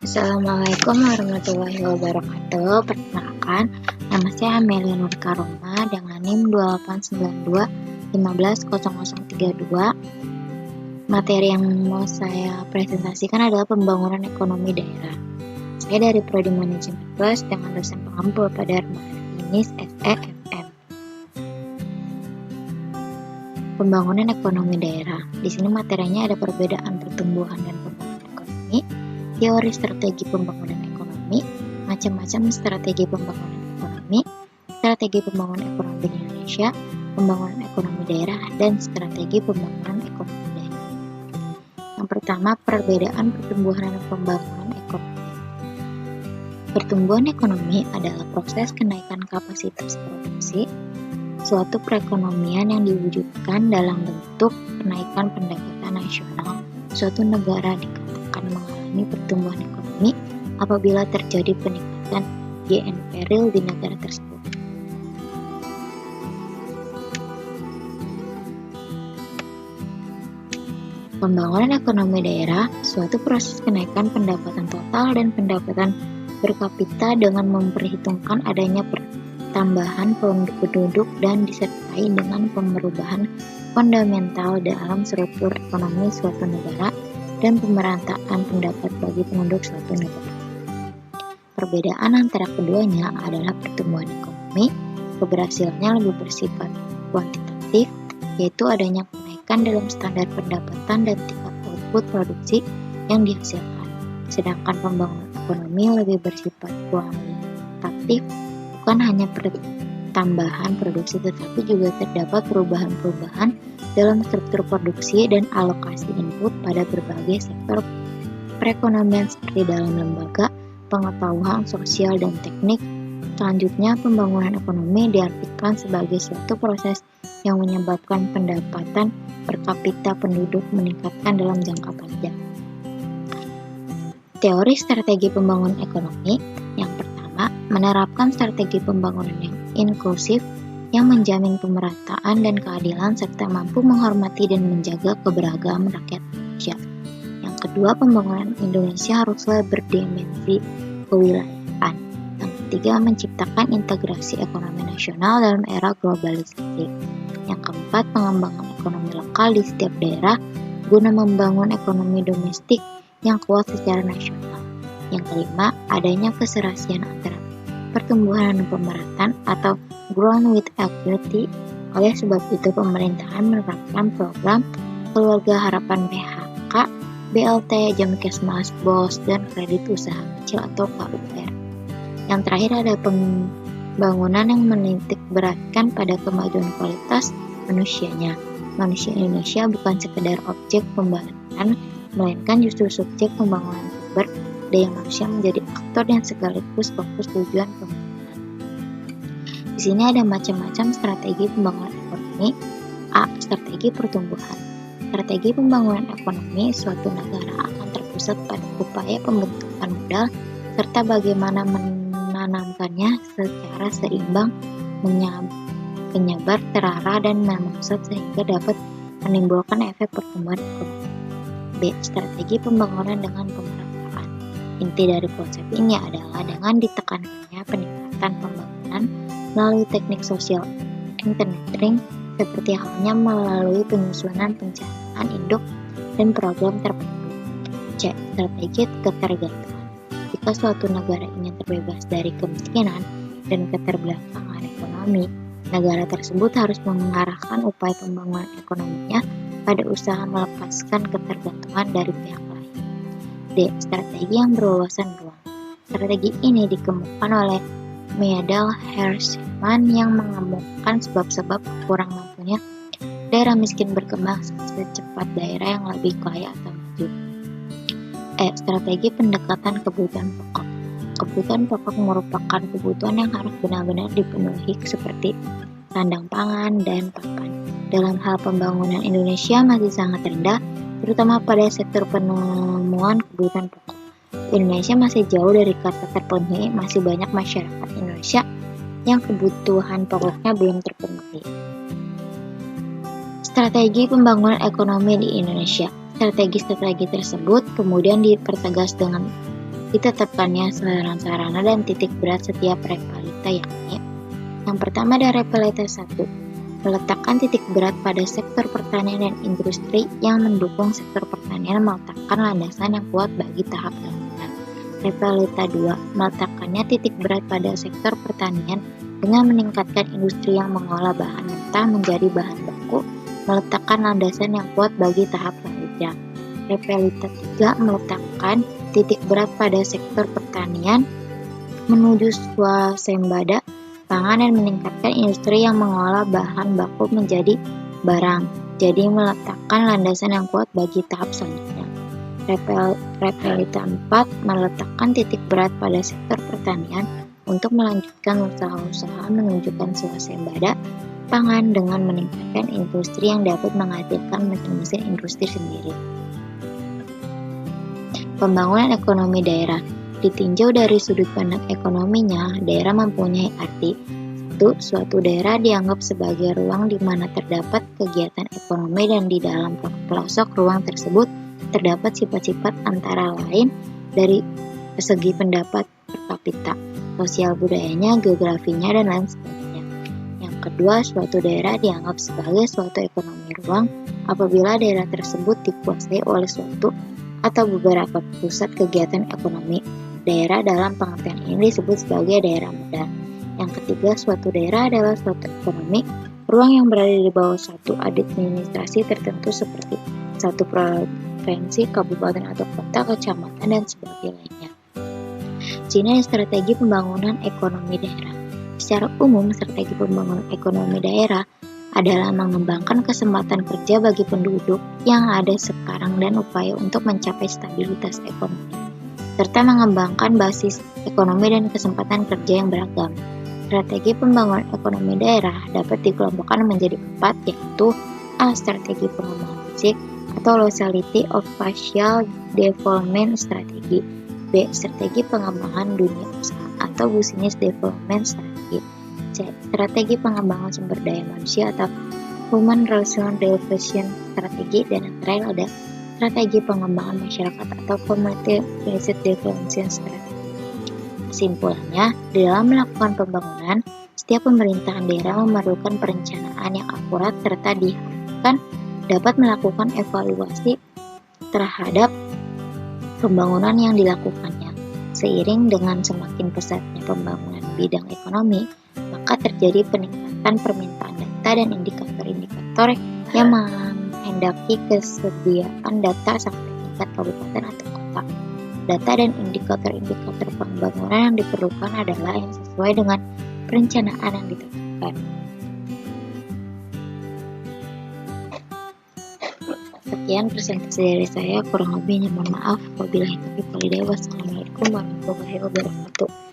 Assalamualaikum warahmatullahi wabarakatuh. Perkenalkan, nama saya Amelia Nur Karoma dengan NIM 2892 Materi yang mau saya presentasikan adalah pembangunan ekonomi daerah. Saya dari Prodi Manajemen Plus dengan dosen pengampu pada Marfinis SEFM. Pembangunan ekonomi daerah. Di sini materinya ada perbedaan pertumbuhan dan pembangunan ekonomi, teori strategi pembangunan ekonomi, macam-macam strategi pembangunan ekonomi, strategi pembangunan ekonomi di Indonesia, pembangunan ekonomi daerah, dan strategi pembangunan ekonomi daerah. Yang pertama, perbedaan pertumbuhan dan pembangunan ekonomi. Pertumbuhan ekonomi adalah proses kenaikan kapasitas produksi suatu perekonomian yang diwujudkan dalam bentuk kenaikan pendapatan nasional. Suatu negara dikatakan mengalami pertumbuhan ekonomi apabila terjadi peningkatan GNP real di negara tersebut. Pembangunan ekonomi daerah, suatu proses kenaikan pendapatan total dan pendapatan per kapita dengan memperhitungkan adanya tambahan penduduk dan disertai dengan perubahan fundamental dalam struktur ekonomi suatu negara dan pemerataan pendapat bagi penduduk suatu negara. Perbedaan antara keduanya adalah pertumbuhan ekonomi, keberhasilannya lebih bersifat kuantitatif, yaitu adanya kenaikan dalam standar pendapatan dan tingkat output produksi yang dihasilkan. Sedangkan pembangunan ekonomi lebih bersifat kualitatif, bukan hanya pertambahan produksi tetapi juga terdapat perubahan-perubahan dalam struktur produksi dan alokasi input pada berbagai sektor perekonomian seperti dalam lembaga, pengetahuan sosial dan teknik. Selanjutnya, pembangunan ekonomi diartikan sebagai suatu proses yang menyebabkan pendapatan per kapita penduduk meningkatkan dalam jangka panjang. Teori strategi pembangunan ekonomi yang pertama, menerapkan strategi pembangunan yang inklusif yang menjamin pemerataan dan keadilan serta mampu menghormati dan menjaga keberagaman rakyat Indonesia. Yang kedua, pembangunan Indonesia haruslah berdimensi kewilayahan. Yang ketiga, menciptakan integrasi ekonomi nasional dalam era globalisasi. Yang keempat, pengembangan ekonomi lokal di setiap daerah guna membangun ekonomi domestik yang kuat secara nasional. Yang kelima, adanya keserasian antara pertumbuhan dan pemerataan atau growth with equity. Oleh sebab itu, pemerintahan menerapkan program Keluarga Harapan PHK, BLT, Jamkesmas, BOS, dan kredit usaha kecil atau KUR. Yang terakhir ada pembangunan yang menitik beratkan pada kemajuan kualitas manusianya. Manusia Indonesia bukan sekedar objek pembangunan, melainkan justru subjek pembangunan sumber daya manusia menjadi aktor yang sekaligus fokus tujuan pembangunan. Di sini ada macam-macam strategi pembangunan ekonomi. A. Strategi pertumbuhan. Strategi pembangunan ekonomi suatu negara akan terpusat pada upaya pembentukan modal serta bagaimana menanamkannya secara seimbang, menyebar, terarah, dan memusat sehingga dapat menimbulkan efek pertumbuhan ekonomi. B. Strategi pembangunan dengan pemerataan. Inti dari konsep ini adalah dengan ditekankannya peningkatan pembangunan melalui teknik social engineering seperti halnya melalui penyusunan perencanaan induk dan program terpadu. C. Strategi ketergantungan. Jika suatu negara ingin terbebas dari kemiskinan dan keterbelakangan ekonomi, negara tersebut harus mengarahkan upaya pembangunan ekonominya pada usaha melepaskan ketergantungan dari pihak lain. D. Strategi yang berwawasan ruang. Strategi ini dikemukakan oleh Meadal Hershman yang mengemukakan sebab-sebab kurang mampunya daerah miskin berkembang secepat daerah yang lebih kaya atau maju. E. Strategi pendekatan kebutuhan pokok. Kebutuhan pokok merupakan kebutuhan yang harus benar-benar dipenuhi seperti sandang pangan dan papan. Dalam hal pembangunan Indonesia masih sangat rendah, terutama pada sektor penemuan kebutuhan pokok. Indonesia masih jauh dari kata terpenuhi, masih banyak masyarakat Indonesia yang kebutuhan pokoknya belum terpenuhi. Strategi pembangunan ekonomi di Indonesia. Strategi-strategi tersebut kemudian dipertegas dengan ditetapkannya sarana dan titik berat setiap realita, yakni yang pertama ada realita 1, meletakkan titik berat pada sektor pertanian dan industri yang mendukung sektor pertanian meletakkan landasan yang kuat bagi tahap lanjutan. Realita 2, meletakkannya titik berat pada sektor pertanian dengan meningkatkan industri yang mengolah bahan mentah menjadi bahan baku, meletakkan landasan yang kuat bagi tahap selanjutnya. Realita 3, meletakkan titik berat pada sektor pertanian menuju swasembada pangan dan meningkatkan industri yang mengolah bahan baku menjadi barang, jadi meletakkan landasan yang kuat bagi tahap selanjutnya. Realita 4, meletakkan titik berat pada sektor pertanian untuk melanjutkan usaha-usaha menunjukkan swasembada pangan dengan meningkatkan industri yang dapat menghasilkan mesin-mesin industri sendiri. Pembangunan ekonomi daerah. Ditinjau dari sudut pandang ekonominya, daerah mempunyai arti. 1. Suatu daerah dianggap sebagai ruang di mana terdapat kegiatan ekonomi dan di dalam pelosok ruang tersebut terdapat sifat-sifat antara lain dari segi pendapat per kapita, sosial budayanya, geografinya, dan lain sebagainya. Yang kedua, suatu daerah dianggap sebagai suatu ekonomi ruang apabila daerah tersebut dikuasai oleh suatu atau beberapa pusat kegiatan ekonomi. Daerah dalam pengertian ini disebut sebagai daerah modal. Yang ketiga, suatu daerah adalah suatu ekonomi ruang yang berada di bawah satu administrasi tertentu seperti satu provinsi, kabupaten atau kota, kecamatan, dan sebagainya. Sini strategi pembangunan ekonomi daerah. Secara umum, strategi pembangunan ekonomi daerah adalah mengembangkan kesempatan kerja bagi penduduk yang ada sekarang dan upaya untuk mencapai stabilitas ekonomi, serta mengembangkan basis ekonomi dan kesempatan kerja yang beragam. Strategi pembangunan ekonomi daerah dapat dikelompokkan menjadi 4, yaitu A. Strategi pengembangan fisik atau Locality of Spatial Development Strategy, B. Strategi pengembangan dunia usaha atau Business Development Strategy, C. Strategi pengembangan sumber daya manusia atau Human Resource Development Strategy, dan yang terakhir ada strategi pengembangan masyarakat atau Community Based Development Strategy. Kesimpulannya, di dalam melakukan pembangunan, setiap pemerintahan daerah memerlukan perencanaan yang akurat serta diharapkan dapat melakukan evaluasi terhadap pembangunan yang dilakukannya. Seiring dengan semakin pesatnya pembangunan bidang ekonomi, maka terjadi peningkatan permintaan data dan indikator-indikator yang menghendaki kesediaan data sampai tingkat kabupaten atau kota. Data dan indikator-indikator pembangunan yang diperlukan adalah yang sesuai dengan perencanaan yang ditetapkan. Sekian presentasi dari saya, kurang lebihnya mohon maaf. Wabillahi taufiq wal hidayah. Wassalamualaikum warahmatullahi wabarakatuh.